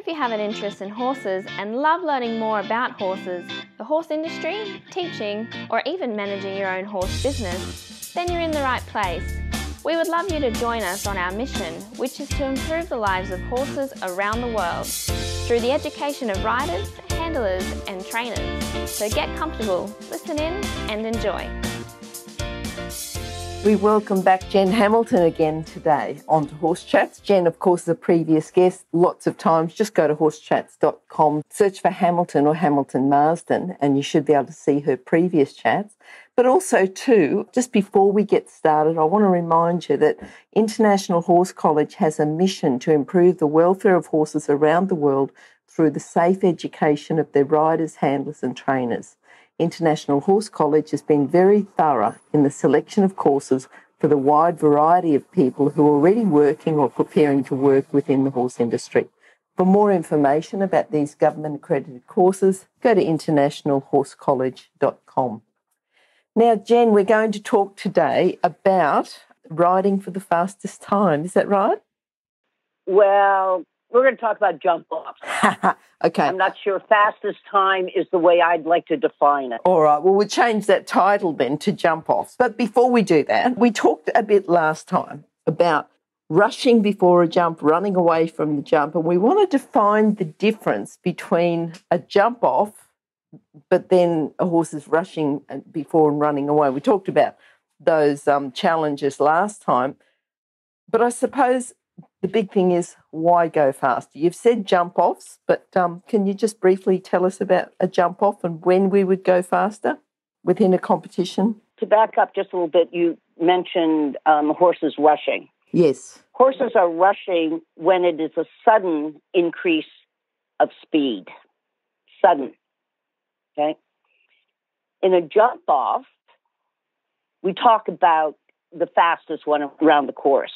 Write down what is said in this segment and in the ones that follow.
If you have an interest in horses and love learning more about horses, the horse industry, teaching, or even managing your own horse business, then you're in the right place. We would love you to join us on our mission, which is to improve the lives of horses around the world through the education of riders, handlers, and trainers. So get comfortable, listen in, and enjoy. We welcome back Jen Hamilton again today onto Horse Chats. Jen, of course, is a previous guest. Lots of times, just go to horsechats.com, search for Hamilton or Hamilton Marsden, and you should be able to see her previous chats. But also, too, just before we get started, I want to remind you that International Horse College has a mission to improve the welfare of horses around the world through the safe education of their riders, handlers and trainers. International Horse College has been very thorough in the selection of courses for the wide variety of people who are already working or preparing to work within the horse industry. For more information about these government-accredited courses, go to internationalhorsecollege.com. Now, Jen, we're going to talk today about riding for the fastest time. Is that right? Well, we're going to talk about jump-offs. Okay. I'm not sure fastest time is the way I'd like to define it. All right. Well, we'll change that title then to jump-offs. But before we do that, we talked a bit last time about rushing before a jump, running away from the jump, and we wanted to find the difference between a jump-off but then a horse is rushing before and running away. We talked about those challenges last time. But I suppose the big thing is, why go faster? You've said jump-offs, but can you just briefly tell us about a jump-off and when we would go faster within a competition? To back up just a little bit, you mentioned horses rushing. Yes. Horses are rushing when it is a sudden increase of speed. Sudden. Okay? In a jump-off, we talk about the fastest one around the course,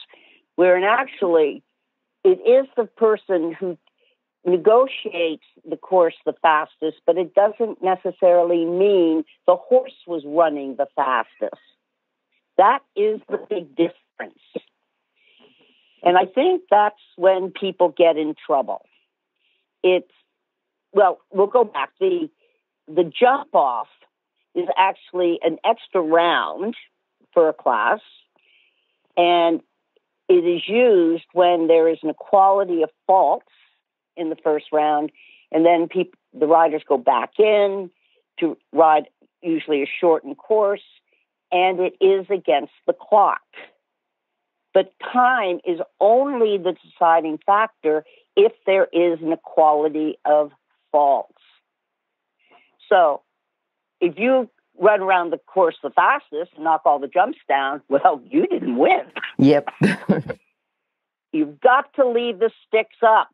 wherein actually it is the person who negotiates the course the fastest, but it doesn't necessarily mean the horse was running the fastest. That is the big difference. And I think that's when people get in trouble. We'll go back. The jump-off is actually an extra round for a class, and it is used when there is an equality of faults in the first round, and then the riders go back in to ride usually a shortened course, and it is against the clock. But time is only the deciding factor if there is an equality of faults. So if you run around the course the fastest and knock all the jumps down, well, you didn't win. Yep. You've got to leave the sticks up,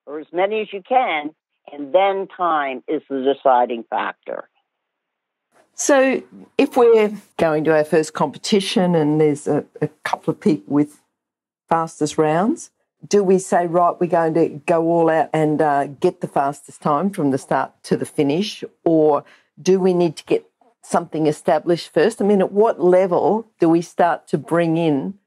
or as many as you can, and then time is the deciding factor. So if we're going to our first competition and there's a couple of people with fastest rounds, do we say, right, we're going to go all out and get the fastest time from the start to the finish, or do we need to get something established first? I mean, at what level do we start to bring in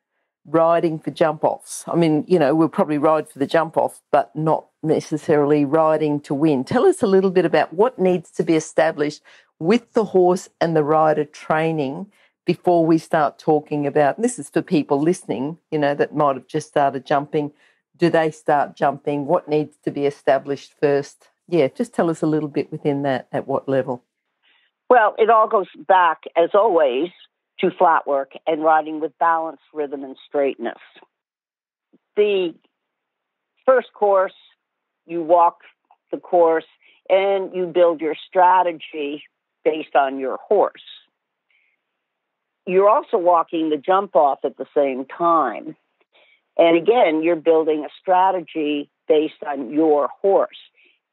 riding for jump-offs? I mean, we'll probably ride for the jump-off, but not necessarily riding to win. Tell us a little bit about what needs to be established with the horse and the rider training before we start talking about, and this is for people listening, that might have just started jumping. Do they start jumping? What needs to be established first? Yeah, just tell us a little bit within that, at what level. Well, it all goes back, as always, to flat work and riding with balance, rhythm, and straightness. The first course, you walk the course and you build your strategy based on your horse. You're also walking the jump off at the same time. And again, you're building a strategy based on your horse.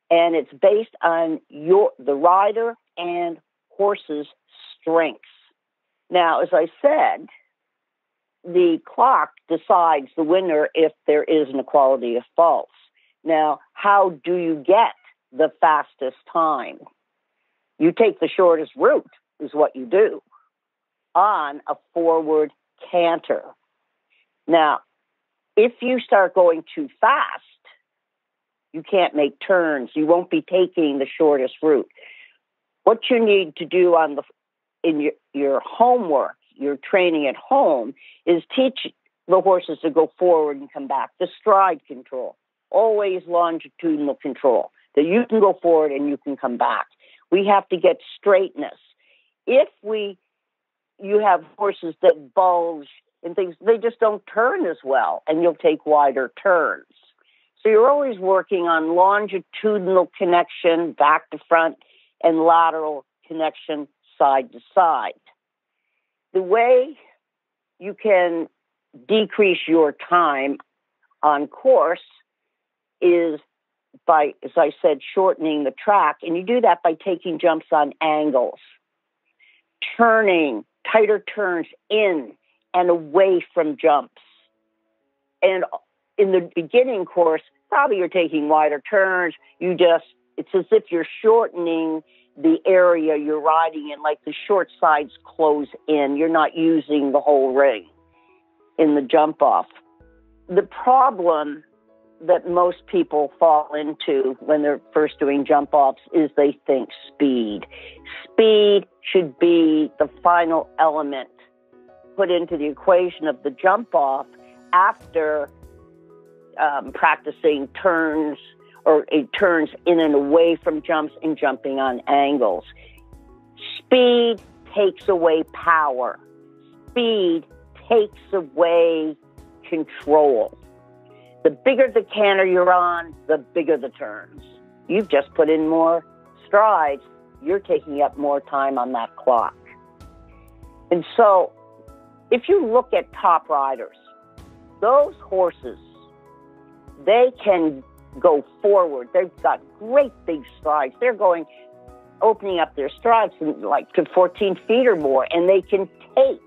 And it's based on the rider and horse's strengths. Now, as I said, the clock decides the winner if there is an equality of faults. Now, how do you get the fastest time? You take the shortest route, is what you do, on a forward canter. Now, if you start going too fast, You can't make turns. You won't be taking the shortest route. What you need to do in your homework, your training at home, is teach the horses to go forward and come back. The stride control, always longitudinal control, that you can go forward and you can come back. We have to get straightness. If you have horses that bulge and things, they just don't turn as well, and you'll take wider turns. So you're always working on longitudinal connection, back to front, and lateral connection, side to side. The way you can decrease your time on course is by, as I said, shortening the track. And you do that by taking jumps on angles, turning, tighter turns in and away from jumps. And in the beginning course, probably you're taking wider turns. It's as if you're shortening the area you're riding in, like the short sides close in. You're not using the whole ring in the jump off. The problem that most people fall into when they're first doing jump offs is they think speed. Speed should be the final element put into the equation of the jump off after practicing turns or turns in and away from jumps and jumping on angles. Speed takes away power. Speed takes away control. The bigger the canter you're on, the bigger the turns. You've just put in more strides. You're taking up more time on that clock. And so if you look at top riders, those horses, they can go forward. They've got great big strides. They're opening up their strides like to 14 feet or more, and they can take.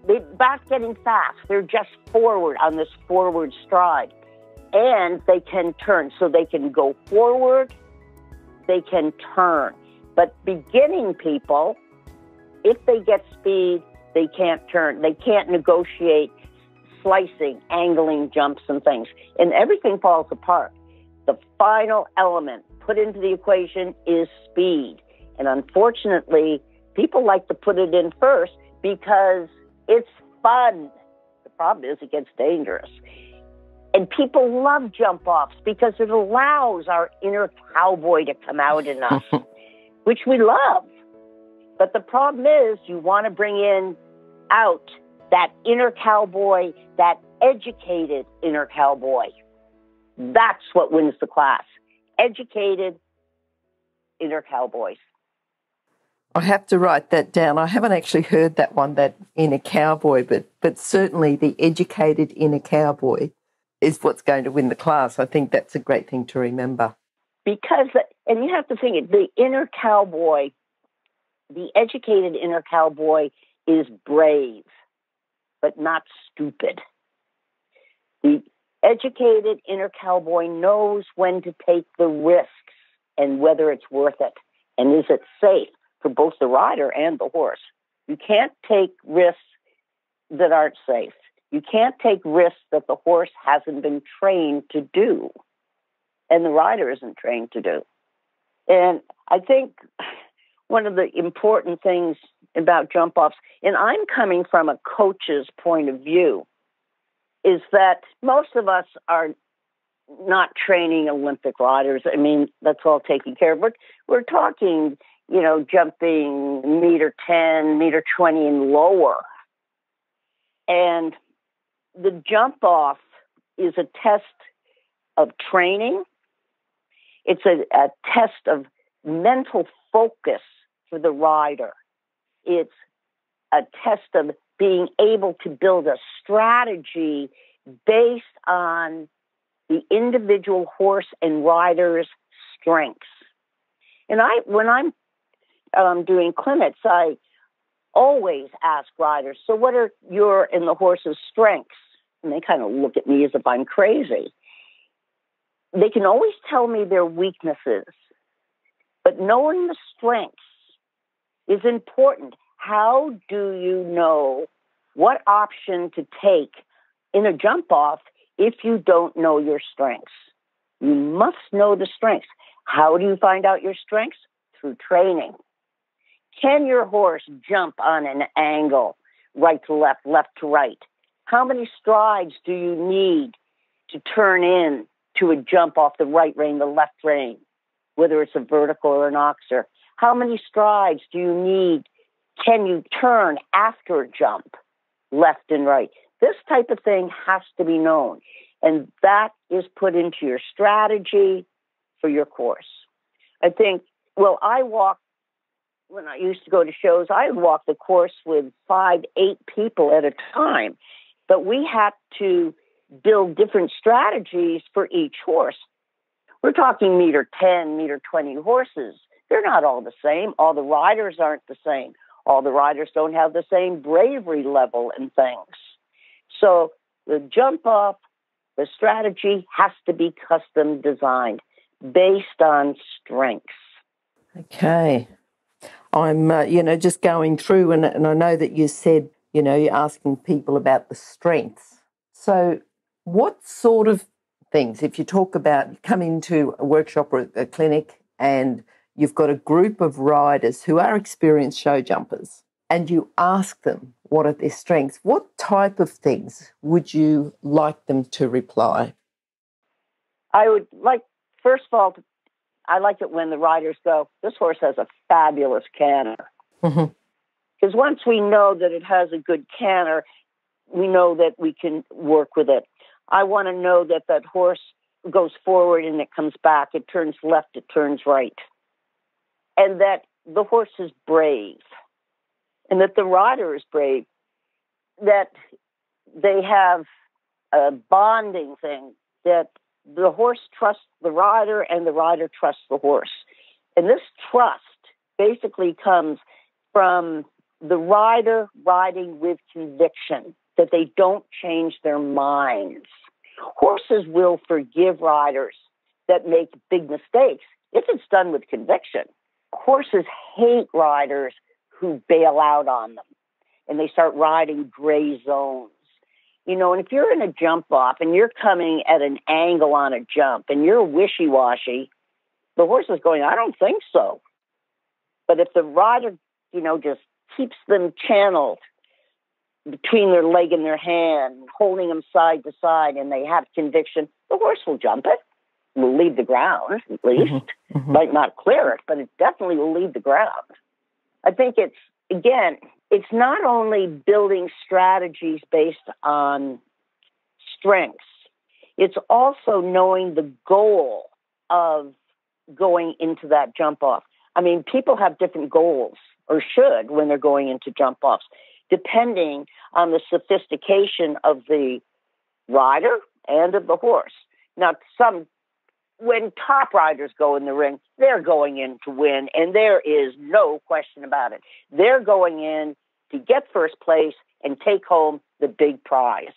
They're not getting fast. They're just forward on this forward stride. And they can turn. So they can go forward, they can turn. But beginning people, if they get speed, they can't turn. They can't negotiate slicing, angling jumps and things. And everything falls apart. The final element put into the equation is speed. And unfortunately, people like to put it in first because it's fun. The problem is it gets dangerous. And people love jump offs because it allows our inner cowboy to come out in us, which we love. But the problem is you want to bring out that inner cowboy, that educated inner cowboy. That's what wins the class. Educated inner cowboys. I have to write that down. I haven't actually heard that one, that inner cowboy, but certainly the educated inner cowboy is what's going to win the class. I think that's a great thing to remember. Because, and you have to think, the inner cowboy, the educated inner cowboy is brave, but not stupid. The educated inner cowboy knows when to take the risks and whether it's worth it, and is it safe for both the rider and the horse. You can't take risks that aren't safe. You can't take risks that the horse hasn't been trained to do and the rider isn't trained to do. And I think one of the important things about jump offs, and I'm coming from a coach's point of view, is that most of us are not training Olympic riders. I mean, that's all taken care of. We're talking, jumping meter 10, meter 20 and lower. And the jump off is a test of training. It's a test of mental focus for the rider. It's a test of being able to build a strategy based on the individual horse and rider's strengths. And when I'm doing clinics, I always ask riders, so what are your and the horse's strengths? And they kind of look at me as if I'm crazy. They can always tell me their weaknesses, but knowing the strengths is important. How do you know what option to take in a jump off if you don't know your strengths? You must know the strengths. How do you find out your strengths? Through training. Can your horse jump on an angle, right to left, left to right? How many strides do you need to turn in to a jump off the right rein, the left rein, whether it's a vertical or an oxer? How many strides do you need? Can you turn after a jump, left and right? This type of thing has to be known. And that is put into your strategy for your course. I think, when I used to go to shows, I would walk the course with 5, 8 people at a time. But we had to build different strategies for each horse. We're talking meter 10, meter 20 horses. They're not all the same. All the riders aren't the same. All the riders don't have the same bravery level and things. So the jump off, the strategy has to be custom designed based on strengths. Okay. I'm, just going through, and I know that you said, you're asking people about the strengths. So what sort of things, if you talk about coming to a workshop or a clinic and you've got a group of riders who are experienced show jumpers and you ask them what are their strengths, what type of things would you like them to reply? I would like, first of all, I like it when the riders go, this horse has a fabulous canter. Because once we know that it has a good canter, we know that we can work with it. I want to know that that horse goes forward and it comes back. It turns left, it turns right. And that the horse is brave. And that the rider is brave. That they have a bonding thing. That the horse trusts the rider and the rider trusts the horse. And this trust basically comes from the rider riding with conviction, that they don't change their minds. Horses will forgive riders that make big mistakes if it's done with conviction. Horses hate riders who bail out on them and they start riding gray zones. And if you're in a jump off and you're coming at an angle on a jump and you're wishy-washy, the horse is going, I don't think so. But if the rider, just keeps them channeled between their leg and their hand, holding them side to side, and they have conviction, the horse will jump it, will leave the ground, at least. Might not clear it, but it definitely will leave the ground. I think it's not only building strategies based on strengths, it's also knowing the goal of going into that jump off. I mean, people have different goals, or should, when they're going into jump offs, depending on the sophistication of the rider and of the horse. Now, when top riders go in the ring, they're going in to win, and there is no question about it. They're going in to get first place and take home the big prize.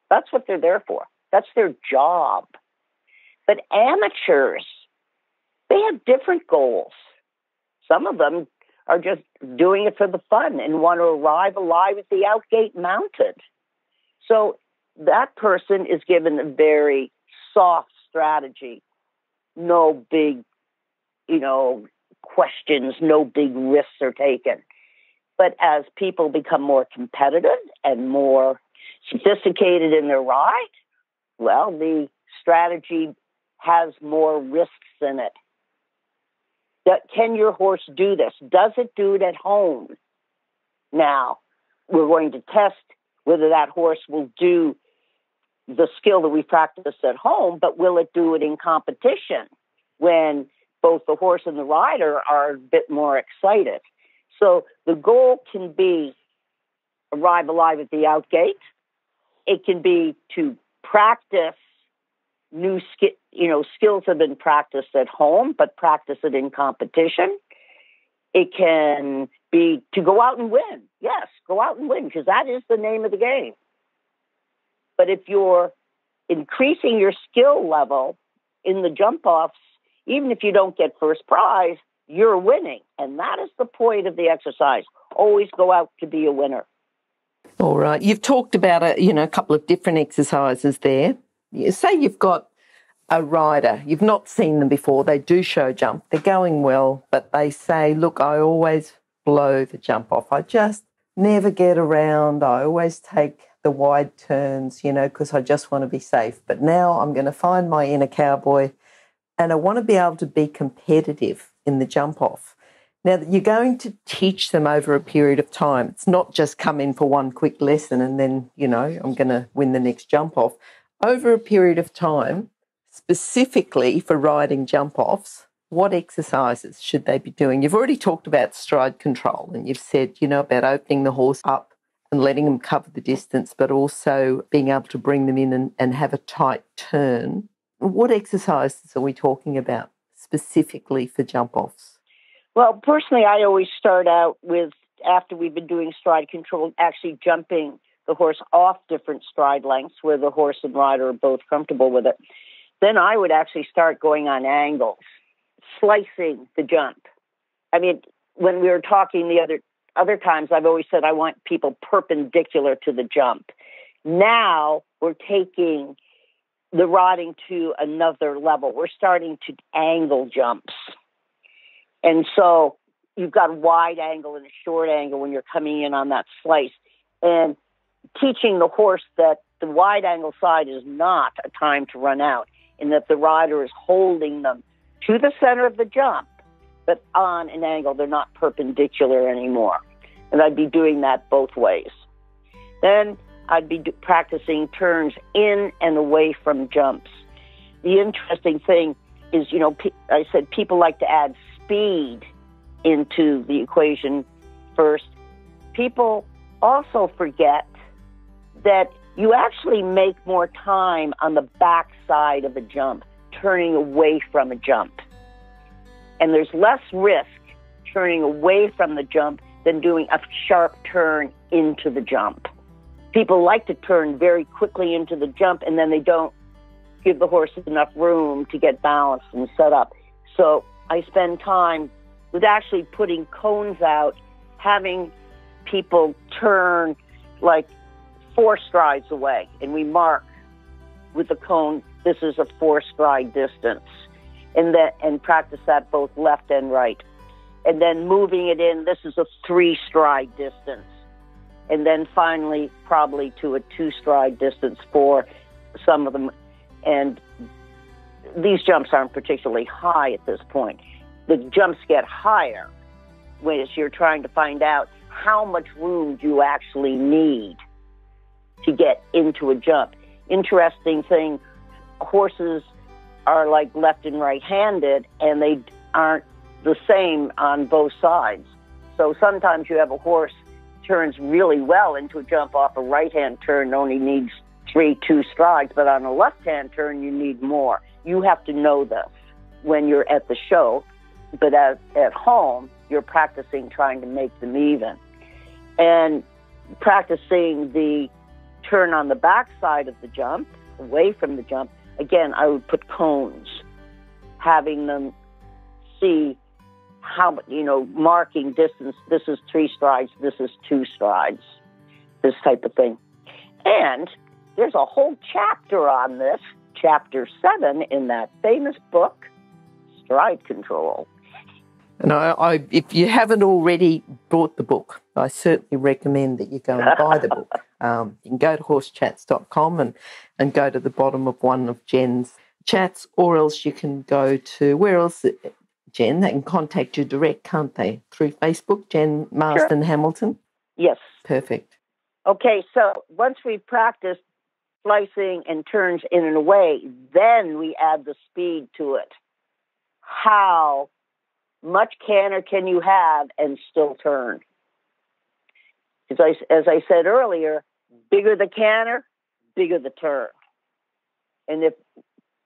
That's what they're there for. That's their job. But amateurs, they have different goals. Some of them are just doing it for the fun and want to arrive alive at the outgate mounted. So that person is given a very soft strategy. No big, questions, no big risks are taken. But as people become more competitive and more sophisticated in their ride, well, the strategy has more risks in it. Can your horse do this? Does it do it at home? Now, we're going to test whether that horse will do the skill that we practice at home, but will it do it in competition when both the horse and the rider are a bit more excited? So the goal can be arrive alive at the outgate. It can be to practice new skills have been practiced at home, but practice it in competition. It can be to go out and win. Yes, go out and win, because that is the name of the game. But if you're increasing your skill level in the jump-offs, even if you don't get first prize, you're winning. And that is the point of the exercise. Always go out to be a winner. All right. You've talked about a couple of different exercises there. Say you've got a rider, you've not seen them before, they do show jump, they're going well, but they say, look, I always blow the jump off. I just never get around. I always take the wide turns, because I just want to be safe. But now I'm going to find my inner cowboy and I want to be able to be competitive in the jump off. Now, you're going to teach them over a period of time. It's not just come in for one quick lesson and then, I'm going to win the next jump off. Over a period of time, specifically for riding jump offs, what exercises should they be doing? You've already talked about stride control and you've said, about opening the horse up and letting them cover the distance, but also being able to bring them in and have a tight turn. What exercises are we talking about specifically for jump offs? Well, personally, I always start out with, after we've been doing stride control, actually jumping the horse off different stride lengths where the horse and rider are both comfortable with it. Then I would actually start going on angles, slicing the jump. I mean, when we were talking the other times, I've always said I want people perpendicular to the jump. Now we're taking the riding to another level. We're starting to angle jumps. And so you've got a wide angle and a short angle when you're coming in on that slice. And teaching the horse that the wide angle side is not a time to run out, and that the rider is holding them to the center of the jump, but on an angle. They're not perpendicular anymore. And I'd be doing that both ways. Then I'd be practicing turns in and away from jumps. The interesting thing is, I said people like to add speed into the equation first. People also forget that you actually make more time on the back side of a jump, turning away from a jump. And there's less risk turning away from the jump than doing a sharp turn into the jump. People like to turn very quickly into the jump, and then they don't give the horse enough room to get balanced and set up. So I spend time with actually putting cones out, having people turn like 4 strides away, and we mark with the cone, this is a 4-stride distance, and practice that both left and right. And then moving it in, this is a 3-stride distance. And then finally, probably to a 2-stride distance for some of them. And these jumps aren't particularly high at this point. The jumps get higher when you're trying to find out how much room do you actually need to get into a jump. Interesting thing, horses are like left and right-handed, and they aren't the same on both sides. So sometimes you have a horse turns really well into a jump off a right-hand turn, only needs 2 strides, but on a left-hand turn, you need more. You have to know this when you're at the show, but at home, you're practicing trying to make them even. And practicing the turn on the back side of the jump, away from the jump, again, I would put cones, having them see how, marking distance, this is 3 strides, this is 2 strides, this type of thing. And there's a whole chapter on this, chapter 7 in that famous book, Stride Control. And I, if you haven't already bought the book, I certainly recommend that you go and buy the book. You can go to horsechats.com and go to the bottom of one of Jen's chats, or else you can go to, where else, Jen? They can contact you direct, can't they? Through Facebook, Jen Marsden Sure. Hamilton? Yes. Perfect. Okay, so once we've practiced slicing and turns in and away, then we add the speed to it. How much canter can you have and still turn? As I said earlier, bigger the canter, bigger the turn. And if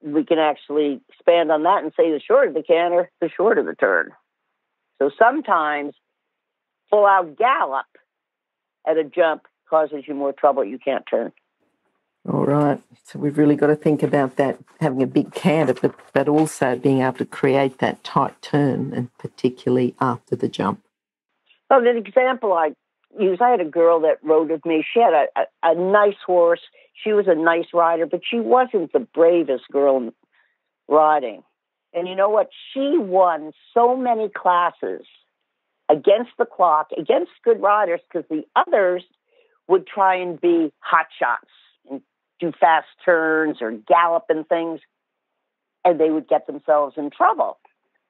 we can actually expand on that and say the shorter the canter, the shorter the turn. So sometimes full-out gallop at a jump causes you more trouble. You can't turn. All right. So we've really got to think about that, having a big canter, but also being able to create that tight turn, and particularly after the jump. Well, an example I use, I had a girl that rode with me. She had a nice horse. She was a nice rider, but she wasn't the bravest girl riding. And you know what? She won so many classes against the clock, against good riders, because the others would try and be hot shots and do fast turns or gallop and things, and they would get themselves in trouble.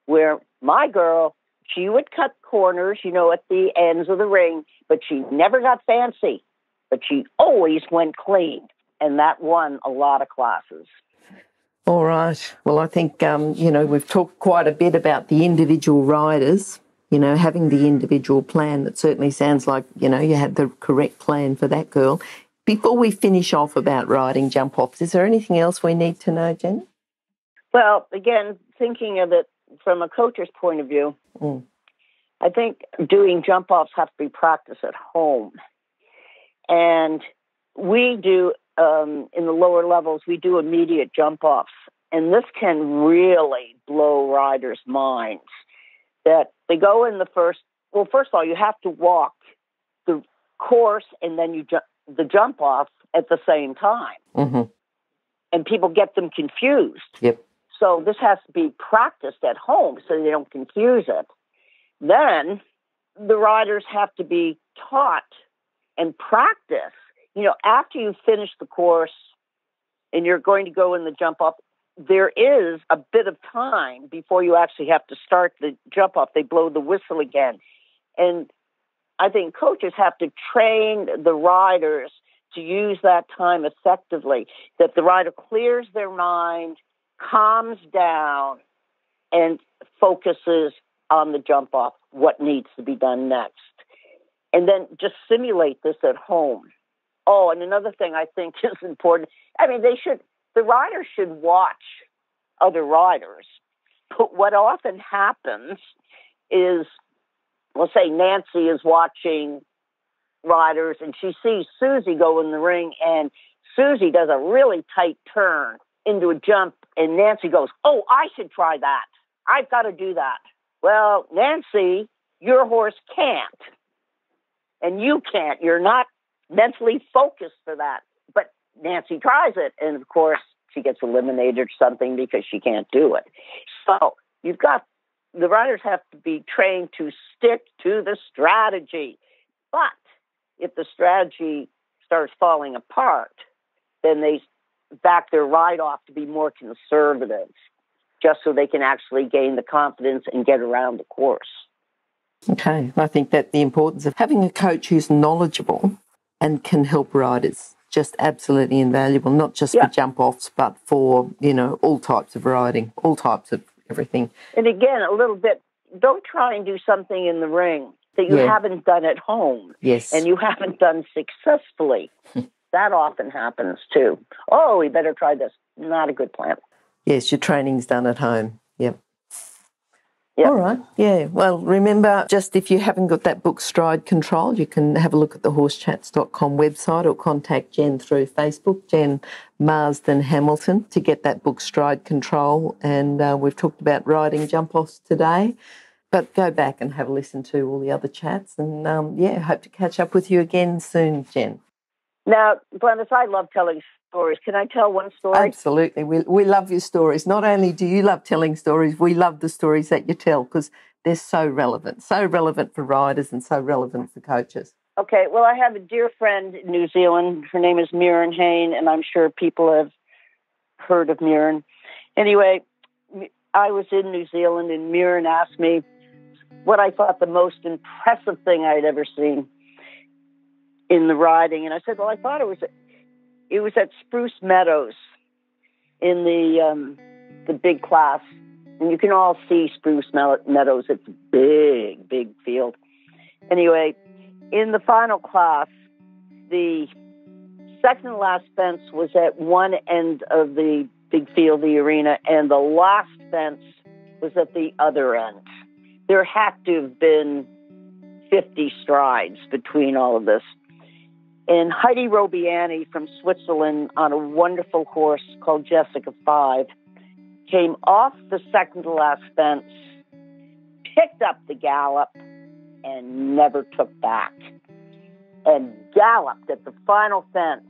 Where my girl, she would cut corners, at the ends of the ring, but she never got fancy, but she always went clean, and that won a lot of classes. All right. Well, I think, we've talked quite a bit about the individual riders, having the individual plan. That certainly sounds like, you had the correct plan for that girl. Before we finish off about riding jump-offs, is there anything else we need to know, Jen? Well, again, thinking of it from a coach's point of view, I think doing jump-offs have to be practiced at home. And we do, in the lower levels, we do immediate jump-offs. And this can really blow riders' minds. That they go in first of all, you have to walk the course and then the jump-off at the same time. Mm-hmm. And people get them confused. Yep. So this has to be practiced at home so they don't confuse it. Then the riders have to be taught and practice. After you finish the course and you're going to go in the jump off, there is a bit of time before you actually have to start the jump off. They blow the whistle again. And I think coaches have to train the riders to use that time effectively, that the rider clears their mind, calms down, and focuses on the jump off, what needs to be done next. And then just simulate this at home. Oh, and another thing I think is important. The riders should watch other riders. But what often happens is, let's say Nancy is watching riders and she sees Susie go in the ring, and Susie does a really tight turn into a jump, and Nancy goes, oh, I should try that. I've got to do that. Well, Nancy, your horse can't. And you can't. You're not mentally focused for that. But Nancy tries it, and of course, she gets eliminated or something because she can't do it. So the riders have to be trained to stick to the strategy. But if the strategy starts falling apart, then they back their ride off to be more conservative, just so they can actually gain the confidence and get around the course. Okay, I think that the importance of having a coach who's knowledgeable and can help riders, just absolutely invaluable, not just for jump-offs, but for, all types of riding, all types of everything. And again, a little bit, don't try and do something in the ring that you haven't done at home. Yes. And you haven't done successfully. That often happens too. Oh, we better try this. Not a good plan. Yes, your training's done at home. Yep. All right. Yeah. Well, remember, just if you haven't got that book, Stride Control, you can have a look at the horsechats.com website or contact Jen through Facebook, Jen Marsden Hamilton, to get that book, Stride Control. And we've talked about riding jump-offs today. But go back and have a listen to all the other chats. And, hope to catch up with you again soon, Jen. Now, Glenys, I love telling stories. Can I tell one story? Absolutely. We love your stories. Not only do you love telling stories, we love the stories that you tell because they're so relevant for riders and so relevant for coaches. Okay. Well, I have a dear friend in New Zealand. Her name is Muireann Hain, and I'm sure people have heard of Muireann. Anyway, I was in New Zealand, and Muireann asked me what I thought the most impressive thing I'd ever seen in the riding. And I said, well, I thought it was at Spruce Meadows in the big class. And you can all see Spruce Meadows. It's a big, big field. Anyway, in the final class, the second to last fence was at one end of the big field, the arena, and the last fence was at the other end. There had to have been 50 strides between all of this. And Heidi Robiani from Switzerland on a wonderful horse called Jessica 5 came off the second to last fence, picked up the gallop, and never took back. And galloped at the final fence.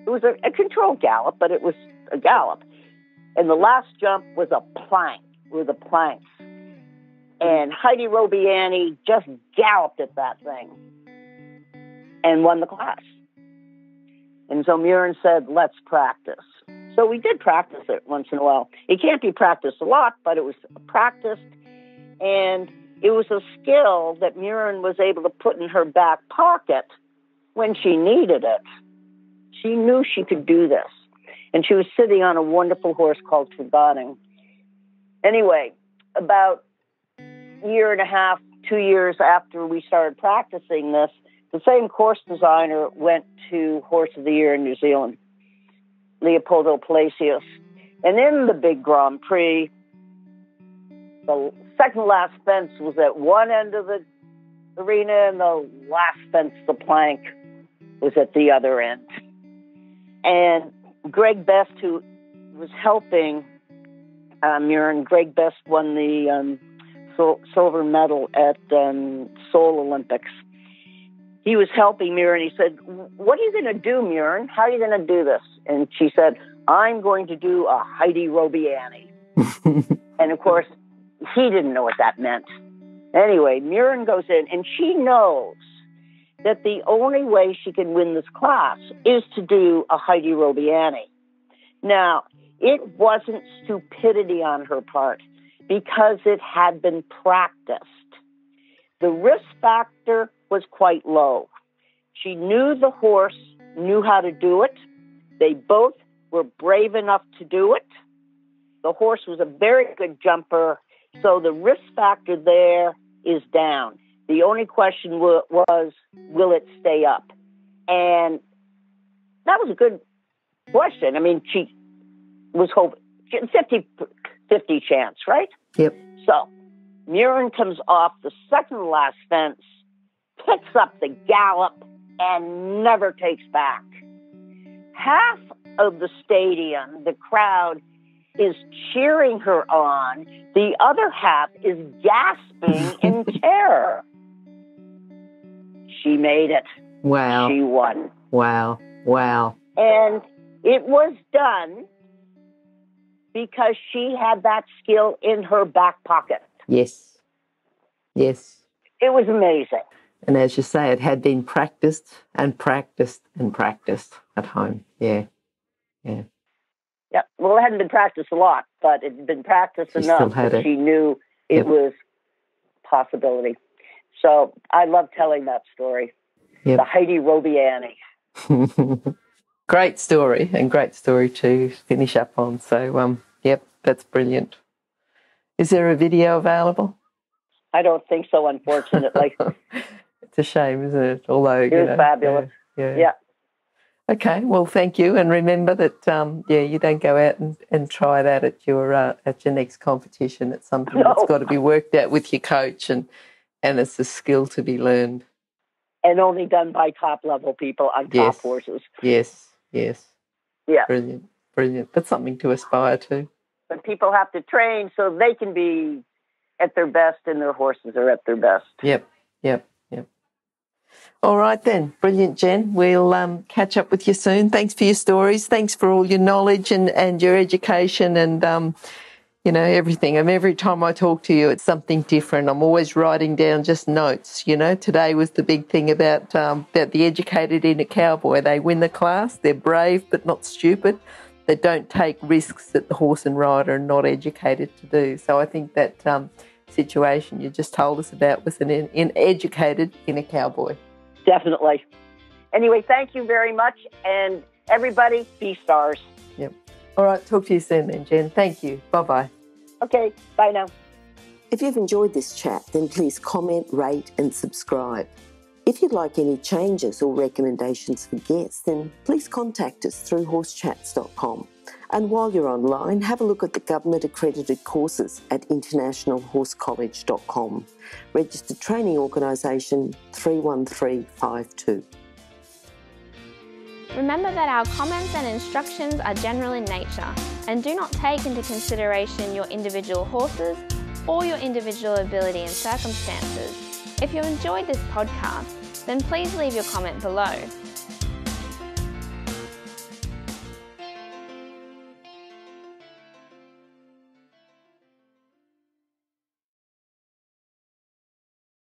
It was a controlled gallop, but it was a gallop. And the last jump was a plank, with a plank. And Heidi Robiani just galloped at that thing and won the class. And so Murin said, let's practice. So we did practice it once in a while. It can't be practiced a lot, but it was practiced. And it was a skill that Murin was able to put in her back pocket when she needed it. She knew she could do this. And she was sitting on a wonderful horse called Tobogganing. Anyway, about a year and a half, 2 years after we started practicing this, the same course designer went to Horse of the Year in New Zealand, Leopoldo Palacios. And in the big Grand Prix, the second last fence was at one end of the arena, and the last fence, the plank, was at the other end. And Greg Best, who was helping Murin, Greg Best won the silver medal at Seoul Olympics. He was helping Murin. He said, what are you going to do, Murin? How are you going to do this? And she said, I'm going to do a Heidi Robiani. And of course, he didn't know what that meant. Anyway, Murin goes in, and she knows that the only way she can win this class is to do a Heidi Robiani. Now, it wasn't stupidity on her part because it had been practiced. The risk factor was quite low. She knew the horse knew how to do it. They both were brave enough to do it. The horse was a very good jumper, so the risk factor there is down. The only question was, will it stay up? And that was a good question. I mean, she was hoping 50-50 chance, right? Yep. So Murin comes off the second last fence, picks up the gallop, and never takes back. Half of the stadium, the crowd, is cheering her on. The other half is gasping in terror. She made it. Wow. She won. Wow. Wow. And it was done because she had that skill in her back pocket. Yes. Yes. It was amazing. And as you say, it had been practiced and practiced and practiced at home. Yeah. Yeah. Yeah. Well, it hadn't been practiced a lot, but it had been practiced enough that she knew it was a possibility. So I love telling that story. Yep. The Heidi Robiani. Great story, and great story to finish up on. So, yep, that's brilliant. Is there a video available? I don't think so, unfortunately. It's a shame, isn't it? Although it was fabulous. Yeah. Okay, well, thank you, and remember that you don't go out and try that at your next competition. It's something that's got to be worked out with your coach, and it's a skill to be learned. And only done by top-level people on top horses. Yes. Yeah. Brilliant. That's something to aspire to. But people have to train so they can be at their best and their horses are at their best. Yep. All right then. Brilliant, Jen. We'll catch up with you soon. Thanks for your stories. Thanks for all your knowledge and your education and, everything. Every time I talk to you, it's something different. I'm always writing down just notes. Today was the big thing about the educated inner cowboy. They win the class. They're brave but not stupid. They don't take risks that the horse and rider are not educated to do. So I think that situation you just told us about was an educated inner cowboy. Definitely. Anyway, thank you very much. And everybody, be stars. Yep. All right. Talk to you soon then, Jen. Thank you. Bye-bye. Okay. Bye now. If you've enjoyed this chat, then please comment, rate and subscribe. If you'd like any changes or recommendations for guests, then please contact us through horsechats.com. And while you're online, have a look at the government-accredited courses at internationalhorsecollege.com. Registered Training Organisation 31352. Remember that our comments and instructions are general in nature and do not take into consideration your individual horses or your individual ability and circumstances. If you enjoyed this podcast, then please leave your comment below.